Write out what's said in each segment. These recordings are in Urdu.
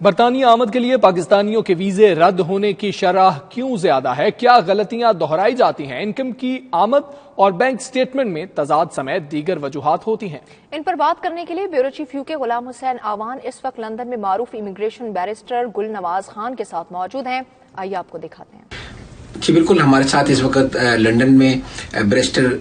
برطانیہ آمد کے لیے پاکستانیوں کے ویزے رد ہونے کی شرح کیوں زیادہ ہے؟ کیا غلطیاں دہرائی جاتی ہیں؟ انکم کی آمد اور بینک سٹیٹمنٹ میں تضاد سمیت دیگر وجوہات ہوتی ہیں۔ ان پر بات کرنے کے لیے بیورو چیف یو کے غلام حسین آوان اس وقت لندن میں معروف امیگریشن بیرسٹر گل نواز خان کے ساتھ موجود ہیں۔ آئیے آپ کو دکھاتے ہیں۔ جی بالکل، ہمارے ساتھ اس وقت لندن میں بیرسٹر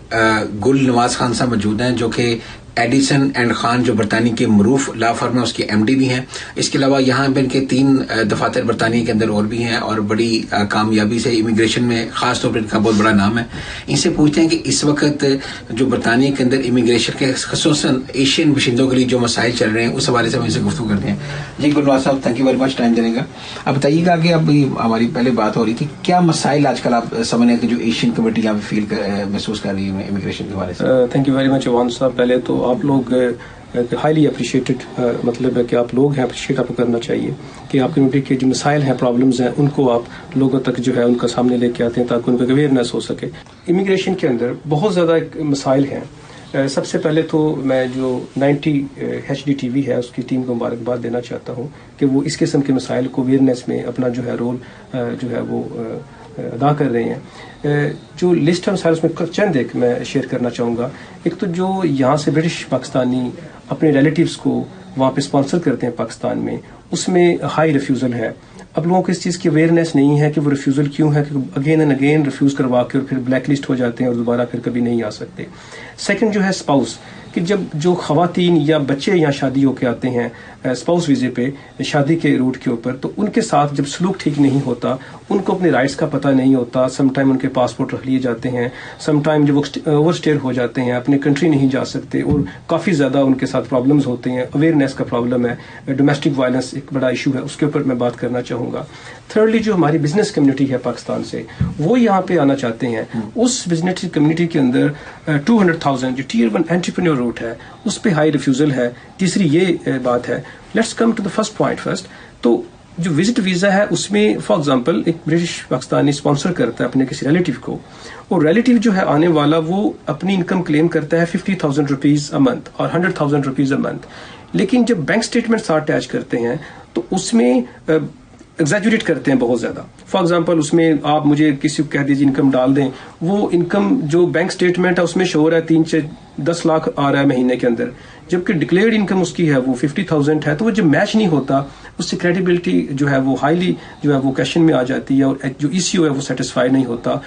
گل نواز خان صاحب موجود ہیں، جو کہ ایڈیسن اینڈ خان جو برطانیہ کے معروف لا فرم ہے اس کے ایم ڈی بھی ہیں۔ اس کے علاوہ یہاں پہ ان کے 3 دفاتر برطانیہ کے اندر اور بھی ہیں اور بڑی کامیابی سے امیگریشن میں خاص طور پر ان کا بہت بڑا نام ہے۔ ان سے پوچھتے ہیں کہ اس وقت جو برطانیہ کے اندر امیگریشن کے خصوصاً ایشین باشندوں کے لیے جو مسائل چل رہے ہیں اس حوالے سے ہم ان سے گفتگو کرتے ہیں۔ جی گل نواز صاحب، thank you very much time دینے کا۔ اب بتائیے گا کہ اب ہماری پہلے بات ہو رہی تھی، کیا مسائل آج کل آپ سمجھیں کہ جو ایشین کمیٹی یہاں پہ محسوس کر رہی ہے امیگریشن کے حوالے سے؟ Thank you very much Awan صاحب۔ پہلے تو آپ لوگ ہائیلی اپریشیٹڈ، مطلب ہے کہ آپ لوگ ہیں، اپریشیٹ آپ کو کرنا چاہیے کہ آپ کمیونٹی کے جو مسائل ہیں، پرابلمز ہیں، ان کو آپ لوگوں تک جو ہے ان کا سامنے لے کے آتے ہیں تاکہ ان پہ اویئرنیس ہو سکے۔ امیگریشن کے اندر بہت زیادہ مسائل ہیں۔ سب سے پہلے تو میں جو 90 HDTV ہے اس کی ٹیم کو مبارکباد دینا چاہتا ہوں کہ وہ اس قسم کے مسائل کو اویئرنیس میں اپنا جو ہے رول جو ہے وہ ادا کر رہے ہیں۔ جو لسٹ ہے مسائل اس میں چند ایک میں شیئر کرنا چاہوں گا۔ ایک تو جو یہاں سے برٹش پاکستانی اپنے ریلیٹیوز کو وہاں پہ اسپانسر کرتے ہیں پاکستان میں، اس میں ہائی ریفیوزل ہے۔ اب لوگوں کو اس چیز کی اویئرنیس نہیں ہے کہ وہ ریفیوزل کیوں ہے، کہ اگین اینڈ اگین ریفیوز کروا کے اور پھر بلیک لسٹ ہو جاتے ہیں اور دوبارہ پھر کبھی نہیں آ سکتے۔ سیکنڈ جو ہے اسپاؤس، کہ جب جو خواتین یا بچے یہاں شادی ہو کے آتے ہیں اسپاؤس ویزے پہ شادی کے روٹ کے اوپر، تو ان کے ساتھ جب سلوک ٹھیک نہیں ہوتا، ان کو اپنے رائٹس کا پتہ نہیں ہوتا، سم ٹائم ان کے پاسپورٹ رکھ لیے جاتے ہیں، سم ٹائم جب وہ اوور اسٹیئر ہو جاتے ہیں، اپنے کنٹری نہیں جا سکتے اور کافی زیادہ ان کے ساتھ پرابلمز ہوتے ہیں۔ اویئرنیس کا پرابلم ہے، ڈومیسٹک وائلنس ایک بڑا ایشو ہے، اس کے اوپر میں بات کرنا چاہوں گا۔ تھرڈلی جو ہماری بزنس کمیونٹی ہے پاکستان سے، وہ یہاں پہ آنا چاہتے ہیں، اس بزنس کمیونٹی کے اندر 200,000 جو Tier 1 انٹرپرینور روٹ ہے اس پہ ہائی ریفیوزل ہے۔ تیسری یہ بات ہے، let's come to the first point first. تو جو وزٹ ویزا ہے اس میں فار ایگزامپل ایک برٹش پاکستانی اسپانسر کرتا ہے اپنے کسی ریلیٹیو کو، اور ریلیٹیو جو ہے آنے والا وہ اپنی انکم کلیم کرتا ہے 50,000 روپیز اے منتھ اور 100,000 روپیز اے منتھ، لیکن جب بینک اسٹیٹمنٹ ساتھ اٹیچ کرتے ہیں تو اس میں ایگزیجوریٹ کرتے ہیں بہت زیادہ۔ فار ایگزامپل اس میں آپ مجھے کسی کو کہہ دیجیے انکم ڈال دیں، وہ انکم جو بینک اسٹیٹمنٹ ہے اس میں شو ہو رہا ہے 3 سے 10 لاکھ آ رہا ہے مہینے کے اندر، جبکہ ڈکلیئرڈ انکم اس کی ہے وہ 50,000 ہے، تو وہ جب میچ نہیں ہوتا اس سے کریڈیبلٹی جو ہے وہ ہائیلی جو ہے وہ کویشچن میں آ جاتی ہے اور جو ECO ہے وہ سیٹسفائی نہیں ہوتا۔